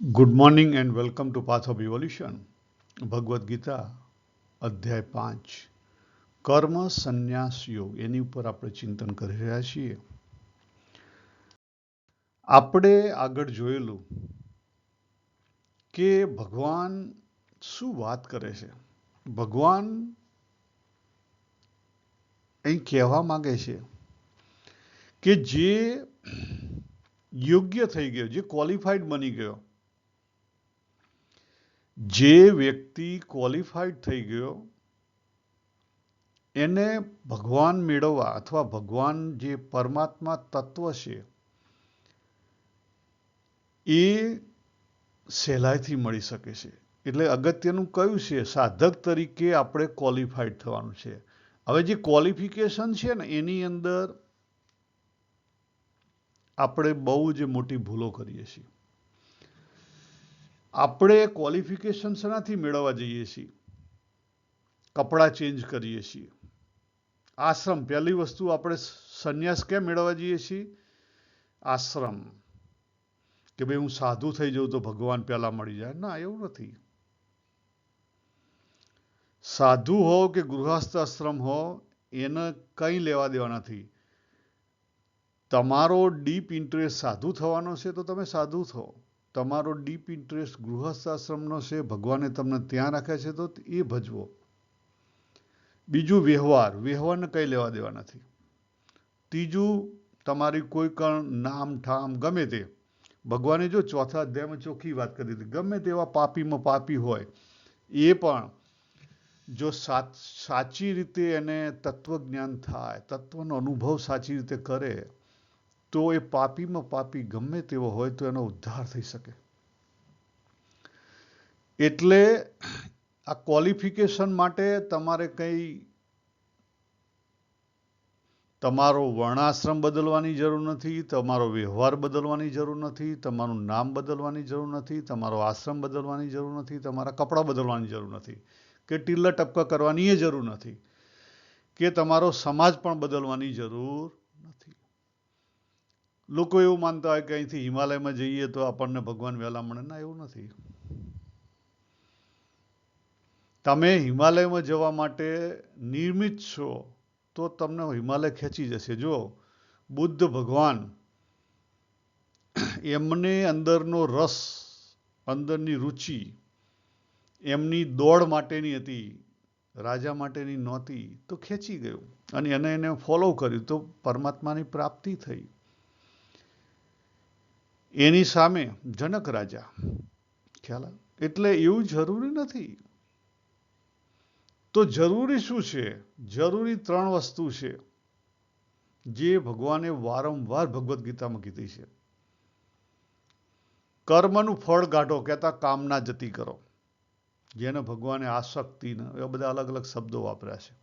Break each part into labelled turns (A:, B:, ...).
A: Good morning and welcome to Path of Evolution. Bhagavad Gita અધ્યાય 5 કર્મ સંન્યાસ યોગ એની ઉપર આપણે ચિંતન કરી રહ્યા છીએ. આપણે આગળ જોયેલું કે ભગવાન શું વાત કરે છે. ભગવાન અહીં કહેવા માંગે છે કે જે યોગ્ય થઈ ગયો, જે ક્વોલિફાઈડ બની ગયો, જે વ્યક્તિ ક્વોલિફાઈડ થઈ ગયો એને ભગવાન મેળવવા અથવા ભગવાન જે પરમાત્મા તત્વ છે એ સહેલાઈથી મળી શકે છે. એટલે અગત્યનું કયું છે? સાધક તરીકે આપણે ક્વોલિફાઈડ થવાનું છે. હવે જે ક્વોલિફિકેશન છે ને એની અંદર આપણે બહુ જ મોટી ભૂલો કરીએ છીએ. આપણે ક્વોલિફિકેશન શેનાથી મેળવવા જઈએ છીએ? કપડાં ચેન્જ કરીએ છીએ. આશ્રમ, પહેલી વસ્તુ આપણે સંન્યાસ કેમ મેળવવા જઈએ છીએ? આશ્રમ, કે ભાઈ હું સાધુ થઈ જાઉં તો ભગવાન પહેલા મળી જાય. ના, એવું નથી. સાધુ હો કે ગૃહસ્થ આશ્રમ હો એને કંઈ લેવા દેવા નથી. તમારો ડીપ ઇન્ટરેસ્ટ સાધુ થવાનો છે તો તમે સાધુ થો. તમારો ડીપ ઇન્ટરેસ્ટ ગૃહસ્થ આશ્રમનો છે, ભગવાને તમને ત્યાં રાખ્યા છે તો એ ભજવો. બીજું વ્યવહારને કંઈ લેવા દેવા નથી. ત્રીજું તમારી કોઈ પણ નામ ઠામ ગમે તે, ભગવાને જો ચોથા અધ્યાયમાં ચોખ્ખી વાત કરી હતી, ગમે તેવા પાપીમાં પાપી હોય એ પણ જો સાચી રીતે એને તત્વજ્ઞાન થાય, તત્વનો અનુભવ સાચી રીતે કરે તો એ પાપીમાં પાપી ગમે તેવો હોય તો એનો ઉદ્ધાર થઈ શકે. એટલે આ ક્વોલિફિકેશન માટે તમારે કંઈ તમારો વર્ણાશ્રમ બદલવાની જરૂર નથી, તમારો વ્યવહાર બદલવાની જરૂર નથી, તમારું નામ બદલવાની જરૂર નથી, તમારો આશ્રમ બદલવાની જરૂર નથી, તમારા કપડાં બદલવાની જરૂર નથી, કે ટીલા ટપકા કરવાની એ જરૂર નથી, કે તમારો સમાજ પણ બદલવાની જરૂર નથી. લોકો એવું માનતા હોય કે અહીંથી હિમાલયમાં જઈએ તો આપણને ભગવાન વહેલા મળે. ના, એવું નથી. તમે હિમાલયમાં જવા માટે નિર્મિત છો તો તમને હિમાલય ખેંચી જશે. જો બુદ્ધ ભગવાન, એમને અંદરનો રસ, અંદરની રુચિ એમની દોડ માટેની હતી, રાજા માટેની નહોતી, તો ખેંચી ગયું અને એને ફોલો કર્યું તો પરમાત્માની પ્રાપ્તિ થઈ. એની સામે જનક રાજા, ખ્યાલ આવે? એટલે એવું જરૂરી નથી. તો જરૂરી શું છે? જરૂરી 3 વસ્તુ છે જે ભગવાને વારંવાર ભગવદ્ ગીતામાં કીધી છે. કર્મનું ફળ કાઢો, કહેતા કામના જતી કરો, જેને ભગવાને આસક્તિ, એવા બધા અલગ અલગ શબ્દો વાપર્યા છે.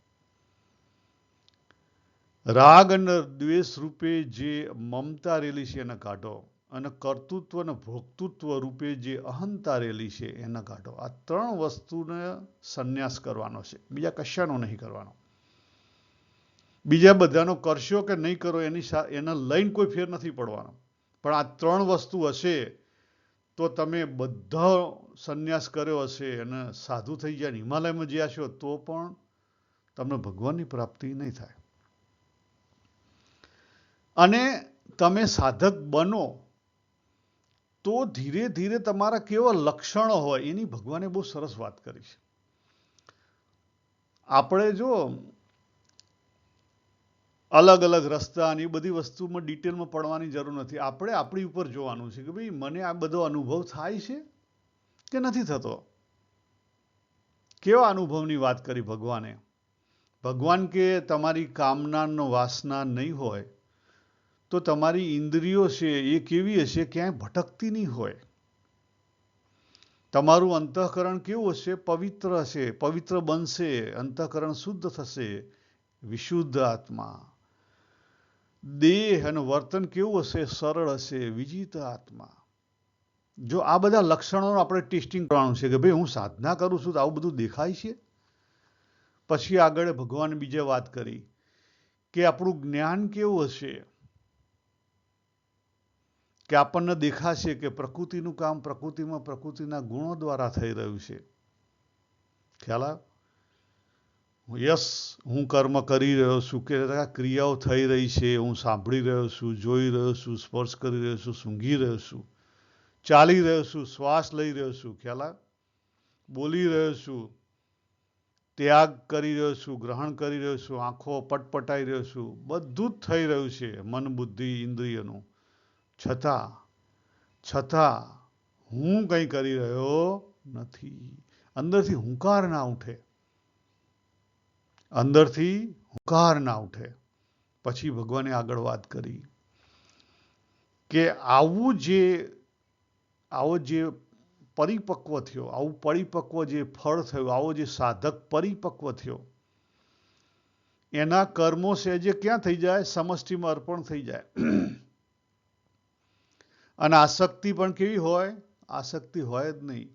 A: રાગ અને દ્વેષ રૂપે જે મમતા રેલી છે એને કાઢો, અને કર્તૃત્વ અને ભોક્તૃત્વ રૂપે જે અહંતા રેલી છે એને કાઢો. આ 3 વસ્તુને સંન્યાસ કરવાનો છે, બીજા કશાનો નહીં કરવાનો. બીજા બધાનો કરશો કે નહીં કરો એને લઈને કોઈ ફેર નથી પડવાનો. પણ આ 3 વસ્તુ હશે તો તમે બધા સંન્યાસ કર્યો હશે અને સાધુ થઈ જાય, હિમાલયમાં જ્યાં છો તો પણ તમને ભગવાનની પ્રાપ્તિ નહીં થાય. અને તમે સાધક બનો તો ધીરે ધીરે તમારા કેવા લક્ષણો હોય એની ભગવાને બહુ સરસ વાત કરી છે. આપણે જો અલગ અલગ રસ્તા અને એ બધી વસ્તુમાં ડિટેલમાં પડવાની જરૂર નથી. આપણે આપણી ઉપર જોવાનું છે કે ભાઈ મને આ બધો અનુભવ થાય છે કે નથી થતો. કેવા અનુભવની વાત કરી ભગવાને? ભગવાન કે તમારી કામનાનો વાસના નહીં હોય તો તમારી ઇન્દ્રિયો છે એ કેવી હશે? ક્યાંય ભટકતી નહીં હોય. તમારું અંતઃકરણ કેવું હશે? પવિત્ર હશે, પવિત્ર બનશે, અંતઃકરણ શુદ્ધ થશે, વિશુદ્ધ આત્મા. દેહ અને વર્તન કેવું હશે? સરળ હશે, વિજિત આત્મા. જો આ બધા લક્ષણોનું આપણે ટેસ્ટિંગ કરવાનું છે કે ભાઈ હું સાધના કરું છું તો આવું બધું દેખાય છે. પછી આગળ ભગવાને બીજે વાત કરી કે આપણું જ્ઞાન કેવું હશે, કે આપણને દેખાશે કે પ્રકૃતિનું કામ પ્રકૃતિમાં પ્રકૃતિના ગુણો દ્વારા થઈ રહ્યું છે. ખ્યાલ આવે? યસ, હું કર્મ કરી રહ્યો છું કે ક્રિયાઓ થઈ રહી છે, હું સાંભળી રહ્યો છું, જોઈ રહ્યો છું, સ્પર્શ કરી રહ્યો છું, સૂંઘી રહ્યો છું, ચાલી રહ્યો છું, શ્વાસ લઈ રહ્યો છું, ખ્યાલ આવે? બોલી રહ્યો છું, ત્યાગ કરી રહ્યો છું, ગ્રહણ કરી રહ્યો છું, આંખો પટપટાઈ રહ્યો છું, બધું જ થઈ રહ્યું છે મન બુદ્ધિ ઇન્દ્રિયનું. છતાં હું કંઈ કરી રહ્યો નથી. અંદરથી હુંકાર ના ઉઠે, અંદરથી હુંકાર ના ઉઠે. પછી ભગવાને આગળ વાત કરી કે આવો જે પરિપક્વ થયો, આવું પરિપક્વ જે ફળ થયું, આવો જે સાધક પરિપક્વ થયો, એના કર્મો સહેજે ક્યાં થઈ જાય? સમષ્ટિમાં અર્પણ થઈ જાય. અને આસક્તિ પણ કેવી હોય? આસક્તિ હોય જ નહીં.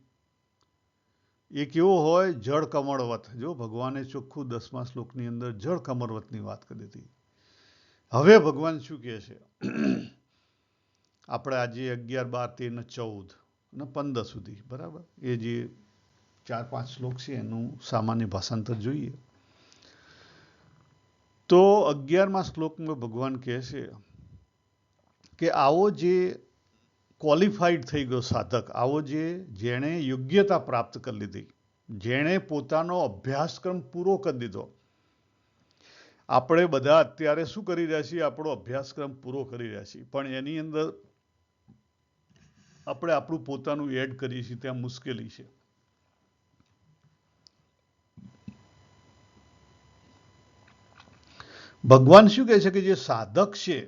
A: એ કેવો હોય? જળ કમળવત. જો ભગવાને ચોખ્ખું 10મા શ્લોકની અંદર જળ કમળવતની વાત કરી હતી. હવે ભગવાન શું કહે છે? આપણે આજે 11, 12, 13, 14 અને 15 સુધી, બરાબર, એ જે 4-5 શ્લોક છે એનું સામાન્ય ભાષાંતર જોઈએ. તો 11મા શ્લોકમાં ભગવાન કહે છે કે આવો જે ક્વોલિફાઈડ થઈ ગયો સાધક, આવો જેણે યોગ્યતા પ્રાપ્ત કરી લીધી, જેણે પોતાનો અભ્યાસક્રમ પૂરો કરી દીધો. આપણે બધા અત્યારે શું કરી રહ્યા છીએ? આપણો અભ્યાસક્રમ પૂરો કરી રહ્યા છીએ, પણ એની અંદર આપણે આપણું પોતાનું એડ કરીએ છીએ, ત્યાં મુશ્કેલી છે. ભગવાન શું કહે છે કે જે સાધક છે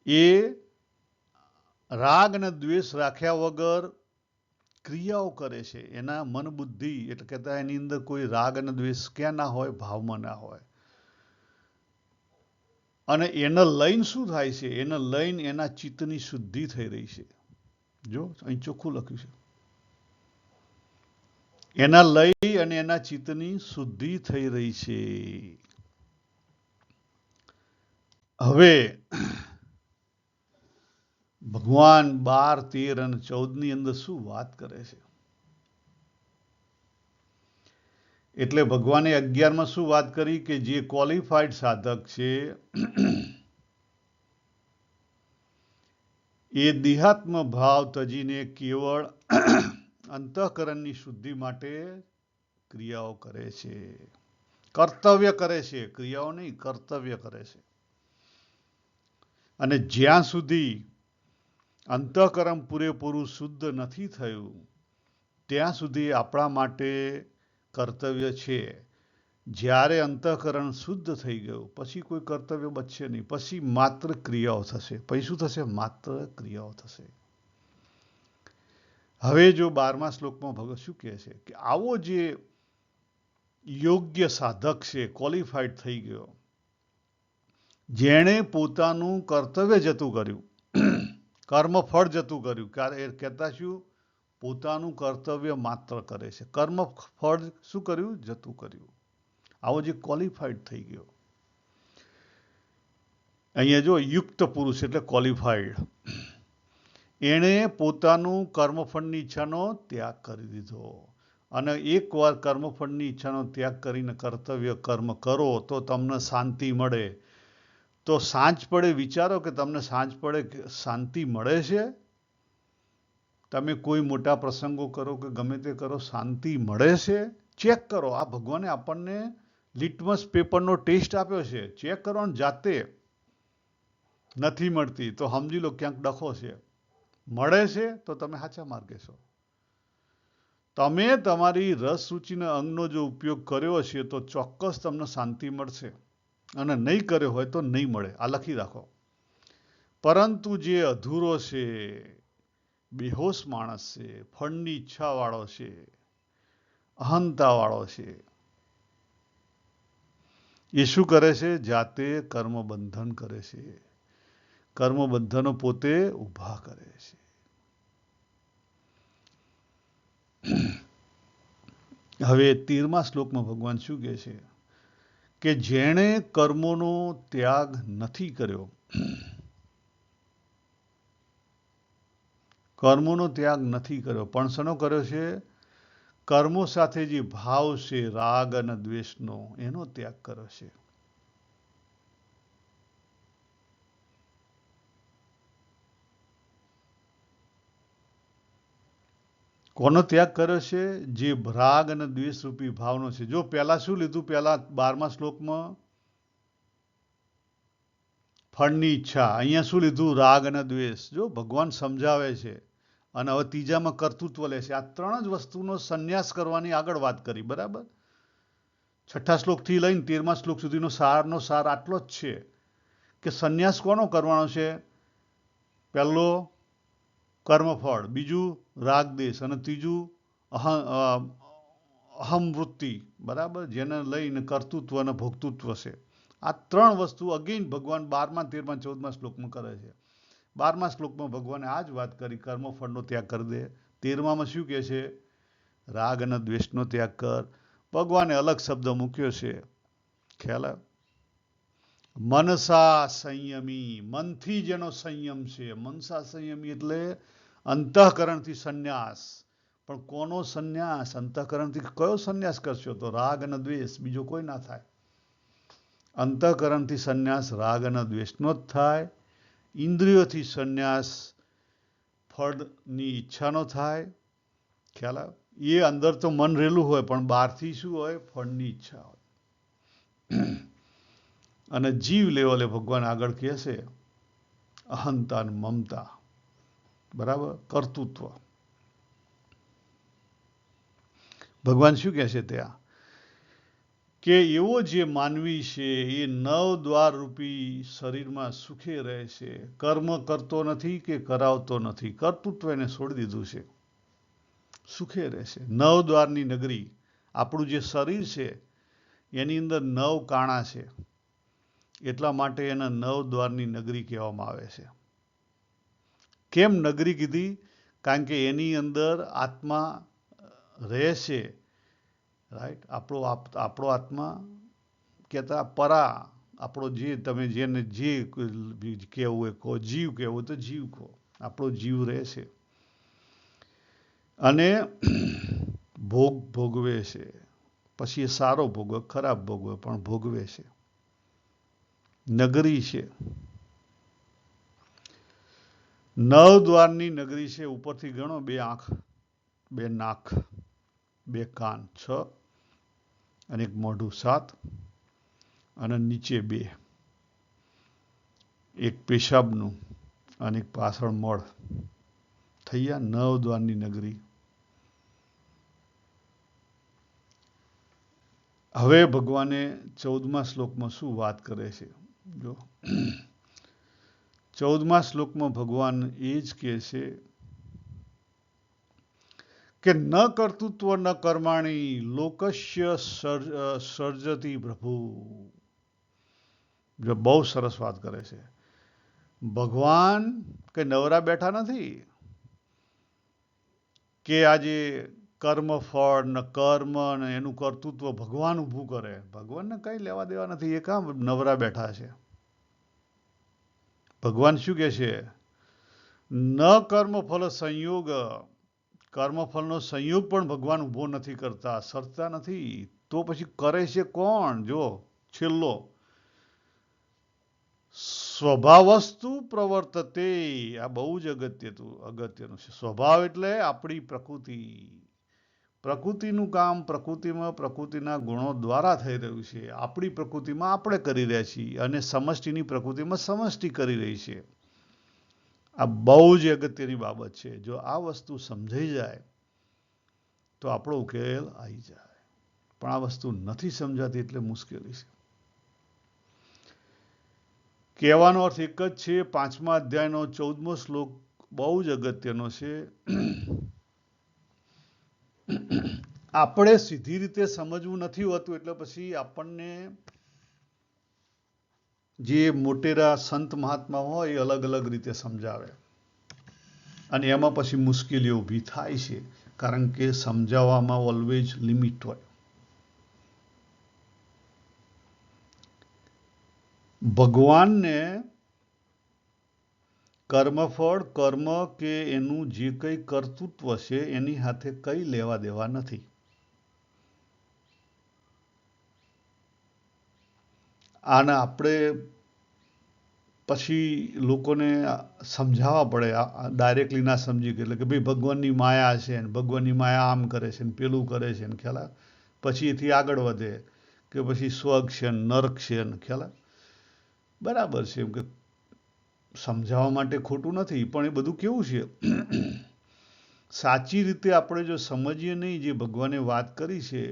A: એ રાગ અને દ્વેષ રાખ્યા વગર ક્રિયાઓ કરે છે. એના મન બુદ્ધિ એટલે કહેતા એની અંદર કોઈ રાગ અને દ્વેષ ક્યાં ના હોય? ભાવમાં ના હોય. અને એને લઈને શું થાય છે? એને લઈને એના ચિત્તની શુદ્ધિ થઈ રહી છે. જો અહીં ચોખ્ખું લખ્યું છે, એના લઈ અને એના ચિત્તની શુદ્ધિ થઈ રહી છે. હવે ભગવાન 12, 13 અને 14ની અંદર શું વાત કરે છે? એટલે ભગવાને 11માં શું વાત કરી કે જે ક્વોલિફાઈડ સાધક છે એ દેહાત્મ ભાવ તજીને કેવળ અંતઃકરણની શુદ્ધિ માટે ક્રિયાઓ કરે છે, કર્તવ્ય કરે છે. ક્રિયાઓ નહીં, કર્તવ્ય કરે છે. અને જ્યાં સુધી અંતઃકરણ પૂરેપૂરું શુદ્ધ નથી થયું ત્યાં સુધી આપણા માટે કર્તવ્ય છે. જ્યારે અંતઃકરણ શુદ્ધ થઈ ગયું પછી કોઈ કર્તવ્ય બચશે નહીં. પછી માત્ર ક્રિયાઓ થશે. પછી શું થશે? માત્ર ક્રિયાઓ થશે. હવે જો 12મા શ્લોકમાં ભગવાન શું કહે છે કે આવો જે યોગ્ય સાધક છે, ક્વોલિફાઈડ થઈ ગયો, જેણે પોતાનું કર્તવ્ય જતું કર્યું, કર્મફળ જતું કર્યું, એ કહેતા શું? પોતાનું કર્તવ્ય માત્ર કરે છે, કર્મફળ શું કર્યું? જતું કર્યું. આવો જે ક્વોલિફાઈડ થઈ ગયો, અહીંયા જો યુક્ત પુરુષ એટલે ક્વોલિફાઈડ, એણે પોતાનું કર્મફળની ઈચ્છાનો ત્યાગ કરી દીધો. અને એકવાર કર્મફળની ઈચ્છાનો ત્યાગ કરીને કર્તવ્ય કર્મ કરો તો તમને શાંતિ મળે. તો સાંજ પડે વિચારો કે તમને સાંજ પડે શાંતિ મળે છે? તમે કોઈ મોટા પ્રસંગો કરો કે ગમે તે કરો, શાંતિ મળે છે? ચેક કરો. આ ભગવાને આપણને લિટમસ પેપરનો ટેસ્ટ આપ્યો છે. ચેક કરો ને જાતે. નથી મળતી તો સમજી લો ક્યાંક ડખો છે. મળે છે તો તમે સાચા માર્ગે છો. તમે તમારી રસ રૂચિના અંગનો જો ઉપયોગ કર્યો હશે તો ચોક્કસ તમને શાંતિ મળશે, અને નહીં કર્યો હોય તો નહીં મળે. આ લખી રાખો. પરંતુ જે અધૂરો છે, બેહોશ માણસ છે, ફળની ઈચ્છાવાળો છે, અહંતાવાળો છે, એ શું કરે છે? જાતે કર્મબંધન કરે છે. કર્મબંધનો પોતે ઊભા કરે છે. હવે 13મા શ્લોકમાં ભગવાન શું કહે છે કે જેણે કર્મોનો ત્યાગ નથી કર્યો, કર્મોનો ત્યાગ નથી કર્યો, પણ શેનો કર્યો છે? કર્મો સાથે જે ભાવ છે રાગ અને દ્વેષનો, એનો ત્યાગ કર્યો છે. કોનો ત્યાગ કર્યો છે? જે રાગ અને દ્વેષ રૂપી ભાવનો છે. જો પહેલા શું લીધું? પહેલા 12મા શ્લોકમાં ફળની ઈચ્છા. અહીંયા શું લીધું? રાગ અને દ્વેષ. જો ભગવાન સમજાવે છે. અને હવે ત્રીજામાં કર્તૃત્વ લે છે. આ 3 જ વસ્તુનો સંન્યાસ કરવાની આગળ વાત કરી, બરાબર? 6ઠ્ઠા શ્લોકથી લઈને 13મા શ્લોક સુધીનો સારનો સાર આટલો જ છે કે સંન્યાસ કોનો કરવાનો છે? પહેલો કર્મફળ, બીજું રાગદેશ, અને ત્રીજું અહમવૃત્તિ, બરાબર? જેને લઈને કર્તૃત્વ અને ભોક્તૃત્વ છે. આ 3 વસ્તુ અગેન ભગવાન 12મા, 13મા, 14મા શ્લોકમાં કરે છે. 12મા શ્લોકમાં ભગવાને આ જ વાત કરી, કર્મફળનો ત્યાગ કરી દે. 13મામાં શું કહે છે? રાગ અને દ્વેષનો ત્યાગ કર. ભગવાને અલગ શબ્દ મૂક્યો છે, ખ્યાલ આવે? મનસા સંયમી, મનથી જેનો સંયમ છે. મનસા સંયમી એટલે અંતઃકરણથી સંન્યાસ. પણ કોનો સંન્યાસ? અંતઃકરણથી કયો સંન્યાસ કરશો? તો રાગ અને દ્વેષ, બીજો કોઈ ના થાય. અંતઃકરણથી સંન્યાસ રાગ અને દ્વેષનો જ થાય. ઇન્દ્રિયોથી સંન્યાસ ફળની ઈચ્છાનો થાય, ખ્યાલ આવે? એ અંદર તો મન રહેલું હોય, પણ બહારથી શું હોય? ફળની ઈચ્છા હોય. અને જીવ લેવલે ભગવાન આગળ કહે છે અહંતા અને મમતા, બરાબર? કર્તૃત્વ. ભગવાન શું કહે છે ત્યાં? કે એવો જે માનવી છે એ 9 દ્વાર રૂપી શરીરમાં સુખે રહે છે. કર્મ કરતો નથી કે કરાવતો નથી. કર્તૃત્વ એને છોડી દીધું છે. સુખે રહે છે. 9 દ્વારની નગરી. આપણું જે શરીર છે એની અંદર 9 કાણા છે. એટલા માટે એને 9 દ્વારની નગરી કહેવામાં આવે છે. કેમ નગરી કીધી? કારણ કે એની અંદર આત્મા રહે છે, રાઈટ? આપણો આત્મા કહેતા પરા, આપણો જે તમે જેને જે કહેવું હોય કહો, જીવ કહેવું હોય તો જીવ કહો. આપણો જીવ રહે છે અને ભોગવે છે. પછી એ સારો ભોગવે, ખરાબ ભોગવે, પણ ભોગવે છે. નગરી છે, 9 દ્વારની નગરી છે. ઉપરથી ગણો, 2 આંખ, 2 નાક, 2 કાન 6, અને 1 મોઢું 7, અને નીચે 2, એક પેશાબનું અને એક પાછળ મળ. થઈ ગયા 9 દ્વારની નગરી. હવે ભગવાને 14મા શ્લોકમાં શું વાત કરે છે? જો 14મા શ્લોકમાં ભગવાન એ જ કહે છે કે ન કર્તૃત્વ ન કર્માણી લોકસ્ય સર્જતી પ્રભુ. જો બહુ સરસ વાત કરે છે. ભગવાન કે નવરા બેઠા નથી કે આજે કર્મફળ ને કર્મ ને એનું કર્તૃત્વ ભગવાન ઊભું કરે. ભગવાનને કંઈ લેવા દેવા નથી. એ કામ નવરા બેઠા છે. ભગવાન શું કહે છે? ન કર્મફળ સંયોગ. કર્મફળનો સંયોગ પણ ભગવાન ઊભો નથી કરતા, સરતા નથી. તો પછી કરે છે કોણ? જો છેલ્લો, સ્વભાવસ્તુ પ્રવર્તતે. આ બહુ જ અગત્યનું છે. સ્વભાવ એટલે આપણી પ્રકૃતિ. પ્રકૃતિનું કામ પ્રકૃતિમાં પ્રકૃતિના ગુણો દ્વારા થઈ રહ્યું છે. આપણી પ્રકૃતિમાં આપણે કરી રહ્યા છીએ અને સમષ્ટિની પ્રકૃતિમાં સમષ્ટિ કરી રહી છે. આ બહુ જ અગત્યની બાબત છે. જો આ વસ્તુ સમજાઈ જાય તો આપણો ઉકેલ આવી જાય. પણ આ વસ્તુ નથી સમજાતી એટલે મુશ્કેલી છે. કહેવાનો અર્થ એક જ છે. 5મા અધ્યાયનો 14મો શ્લોક બહુ જ અગત્યનો છે. આપણે સીધી રીતે સમજવું નથી હોતું, એટલે પછી આપણને જે મોટેરા સંત મહાત્મા હોય એ અલગ અલગ રીતે સમજાવે, અને એમાં પછી મુશ્કેલીઓ ઊભી થાય છે. કારણ કે સમજાવવામાં ઓલવેઝ લિમિટ હોય. ભગવાનને કર્મફળ, કર્મ કે એનું જે કંઈ કર્તૃત્વ છે એની સાથે કંઈ લેવા દેવા નથી. આને આપણે પછી લોકોને સમજાવવા પડે, ડાયરેક્ટલી ના સમજી કે, એટલે કે ભાઈ ભગવાનની માયા છે ને ભગવાનની માયા આમ કરે છે ને પેલું કરે છે ને, ખ્યાલ આવે? પછી એથી આગળ વધે કે પછી સ્વર્ગ છે ને નરક છે ને, ખ્યાલ આવે? બરાબર છે, એમ કે સમજાવવા માટે ખોટું નથી, પણ એ બધું કેવું છે સાચી રીતે આપણે જો સમજીએ નહીં, જે ભગવાને વાત કરી છે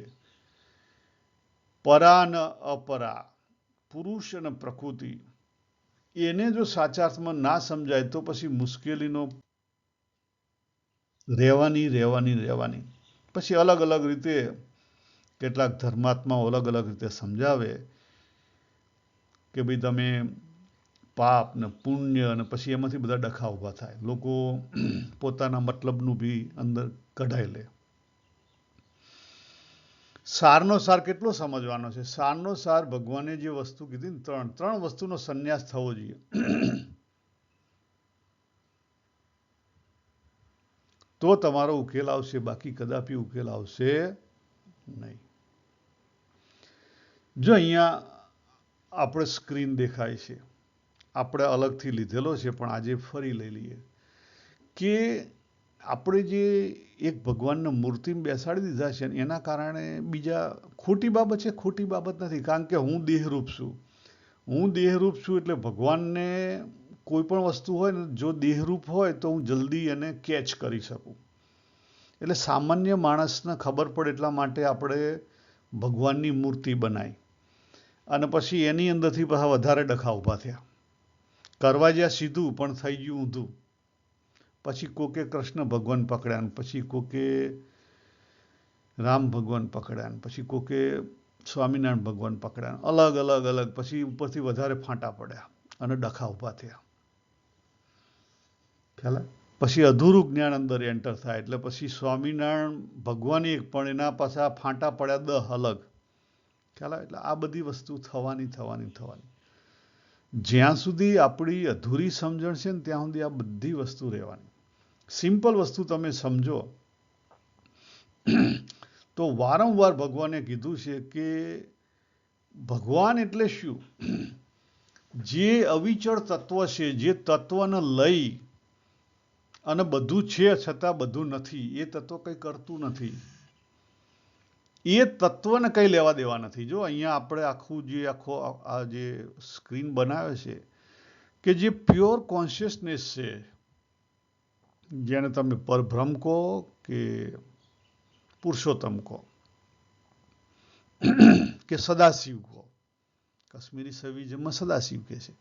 A: પરા ન અપરા, પુરુષ અને પ્રકૃતિ, એને જો સાચા અર્થમાં ના સમજાય તો પછી મુશ્કેલીનો રહેવાની. પછી અલગ અલગ રીતે કેટલાક ધર્માત્માઓ અલગ અલગ રીતે સમજાવે કે ભાઈ તમે પાપ ને પુણ્ય અને પછી એમાંથી બધા ડખા ઊભા થાય. લોકો પોતાના મતલબનું બી અંદર કઢાઈ લે. સારનો સાર કેટલો સમજવાનો છે? સારનો સાર ભગવાને જે વસ્તુ કીધી ને, ત્રણ વસ્તુનો સંન્યાસ થવો જોઈએ. તો તમારો ઉકેલ આવશે, બાકી કદાપી ઉકેલ આવશે નહીં. જો અહીંયા આપણે સ્ક્રીન દેખાય છે, આપણે અલગથી લીધેલો છે પણ આજે ફરી લઈ લઈએ કે આપણે જે એક ભગવાનને મૂર્તિમાં બેસાડી દીધા છે એના કારણે બીજા ખોટી બાબત છે? ખોટી બાબત નથી, કારણ કે હું દેહરૂપ છું. એટલે ભગવાનને કોઈ પણ વસ્તુ હોય ને, જો દેહરૂપ હોય તો હું જલ્દી એને કેચ કરી શકું. એટલે સામાન્ય માણસને ખબર પડે એટલા માટે આપણે ભગવાનની મૂર્તિ બનાવી અને પછી એની અંદરથી પાછા વધારે ડખા ઊભા થયા. કરવા જ્યાં સીધું પણ થઈ ગયું ઊંધું. પછી કોકે કૃષ્ણ ભગવાન પકડ્યા ને પછી કોકે રામ ભગવાન પકડ્યા ને પછી કોકે સ્વામિનારાયણ ભગવાન પકડ્યા, અલગ પછી ઉપરથી વધારે ફાંટા પડ્યા અને ડખા ઊભા થયા. ખ્યાલ? પછી અધૂરું જ્ઞાન અંદર એન્ટર થાય એટલે પછી સ્વામિનારાયણ ભગવાન એક પણ એના પાછા ફાંટા પડ્યા 10 અલગ. ખ્યાલ આવે? એટલે આ બધી વસ્તુ થવાની. જ્યાં સુધી આપણી અધૂરી સમજણ છે ને ત્યાં સુધી આ બધી વસ્તુ રહેવાની. સિમ્પલ વસ્તુ તમે સમજો તો વારંવાર ભગવાને કીધું છે કે ભગવાન એટલે શું? જે અવિચળ તત્વ છે, જે તત્વને લઈ અને બધું છે છતાં બધું નથી, એ તત્વ કંઈ કરતું નથી. એ તત્વને કંઈ લેવા દેવા નથી. જો અહીંયા આપણે આ જે સ્ક્રીન બનાવે છે કે જે પ્યોર કોન્શિયસનેસ છે, જેને તમે પરબ્રહ્મ કહો કે પુરુષોત્તમ કહો કે સદાશિવ કહો, કાશ્મીરી સવિજમમાં સદાશિવ કહે છે,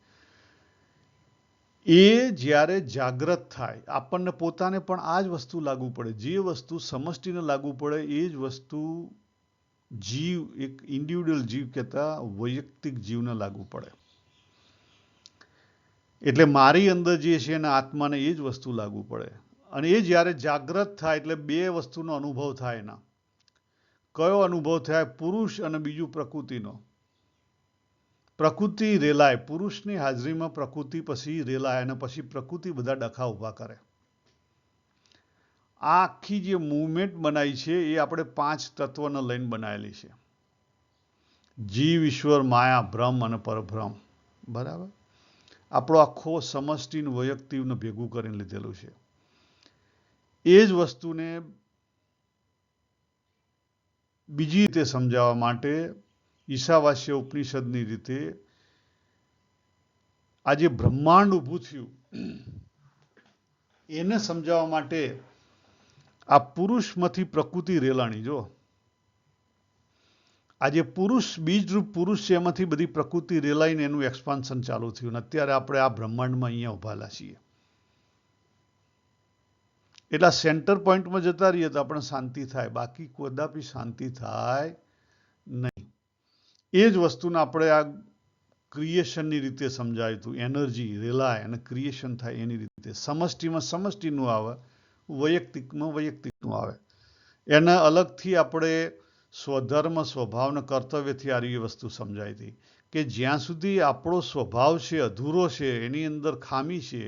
A: એ જ્યારે જાગ્રત થાય આપણને પોતાને પણ આ જ વસ્તુ લાગુ પડે. જે વસ્તુ સમષ્ટિને લાગુ પડે એ જ વસ્તુ જીવ, એક ઇન્ડિવિડ્યુઅલ જીવ કહેતા વૈયક્તિક જીવને લાગુ પડે. એટલે મારી અંદર જે છે એના આત્માને એ જ વસ્તુ લાગુ પડે. અને એ જ્યારે જાગ્રત થાય એટલે બે વસ્તુનો અનુભવ થાય. એના કયો અનુભવ થાય? પુરુષ અને બીજું પ્રકૃતિનો. પ્રકૃતિ રેલાય, પુરુષની હાજરીમાં પ્રકૃતિ પછી રેલાય અને પછી પ્રકૃતિ બધા ડખા ઊભા કરે. આ આખી જે મૂવમેન્ટ બનાવી છે એ આપણે 5 તત્વને લઈને બનાવેલી છે: જીવ, ઈશ્વર, માયા, બ્રહ્મ અને પરબ્રહ્મ. બરાબર? આપણો આખો સમષ્ટિનું વૈયક્તિકને ભેગું કરીને લીધેલું છે. એ જ વસ્તુને બીજી રીતે સમજાવવા માટે ઈશાવાસ્ય ઉપનિષદની રીતે આ જે બ્રહ્માંડ ઊભું થયું એને સમજાવવા માટે આ પુરુષમાંથી પ્રકૃતિ રેલાણી. જો આ જે પુરુષ, બીજરૂપ પુરુષ છે એમાંથી બધી પ્રકૃતિ રેલાઈને એનું એક્સપાન્શન ચાલુ થયું. અને અત્યારે આપણે આ બ્રહ્માંડમાં અહીંયા ઉભાલા છીએ. એટલા સેન્ટર પોઈન્ટમાં જતા રહીએ તો આપણે શાંતિ થાય, બાકી કદાપી શાંતિ થાય નહીં. એ જ વસ્તુને આપણે આ ક્રિએશનની રીતે સમજાયું હતું. એનર્જી રેલાય અને ક્રિએશન થાય એની રીતે. સમષ્ટિમાં સમષ્ટિનું આવે, વૈયક્તિકમાં વૈયક્તિકનું આવે. એને અલગથી આપણે સ્વધર્મ, સ્વભાવના, કર્તવ્યથી આ વસ્તુ સમજાઈ હતી કે જ્યાં સુધી આપણો સ્વભાવ છે અધૂરો છે, એની અંદર ખામી છે,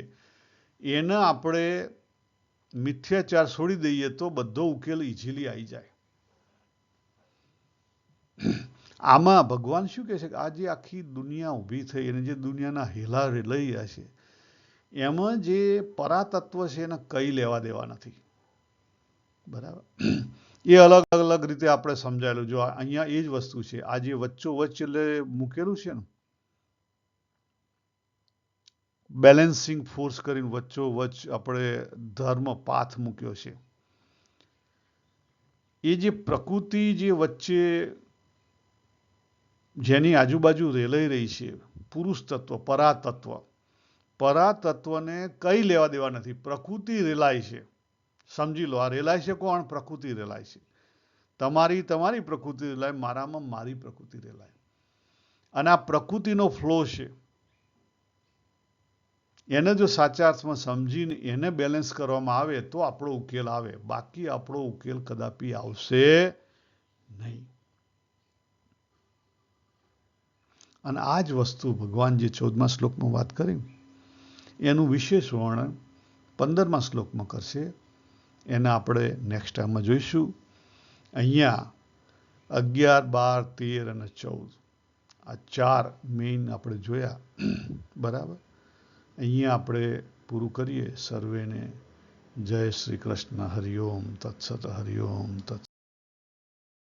A: એને આપણે મિથ્યાચાર છોડી દઈએ તો બધો ઉકેલ ઇઝીલી આવી જાય. આમાં ભગવાન શું કહે છે કે આ જે આખી દુનિયા ઊભી થઈ અને જે દુનિયાના હેલા લઈ રહ્યા છે, એમાં જે પરાતત્વ છે એને કંઈ લેવા દેવા નથી. બરાબર? એ અલગ અલગ રીતે આપણે સમજાયેલું. જો અહીંયા એ જ વસ્તુ છે. આ જે વચ્ચોવચ્ચ એટલે મૂકેલું છે ને, બેલેન્સિંગ ફોર્સ કરીને વચ્ચોવચ્ચ આપણે ધર્મ પાથ મૂક્યો છે. એ જે પ્રકૃતિ જે વચ્ચે જેની આજુબાજુ રેલાઈ રહી છે, પુરુષ તત્વ, પરાતત્વને કંઈ લેવા દેવા નથી. પ્રકૃતિ રેલાય છે. સમજી લો, આ રેલાય છે કોણ? પ્રકૃતિ રેલાય છે. તમારી પ્રકૃતિ રેલાય, મારામાં મારી પ્રકૃતિ રેલાય. અને આ પ્રકૃતિનો ફ્લો છે. એને જો સાચા અર્થમાં સમજીને એને બેલેન્સ કરવામાં આવે તો આપણો ઉકેલ આવે. બાકી આપણો ઉકેલ કદાપી આવશે નહીં. અને આ જ વસ્તુ ભગવાન જે 14મા શ્લોકમાં વાત કરી એનું વિશેષ વર્ણન 15મા શ્લોકમાં કરશે. એને આપણે નેક્સ્ટ ટાઈમમાં જોઈશું. અહીંયા 11, 12, 13 અને 14 આ 4 મેઇન આપણે જોયા. બરાબર? અહીંયા આપણે પૂરું કરીએ. સર્વેને જય શ્રી કૃષ્ણ. હરિઓમ તત્સત. હરિઓમ તત્સત.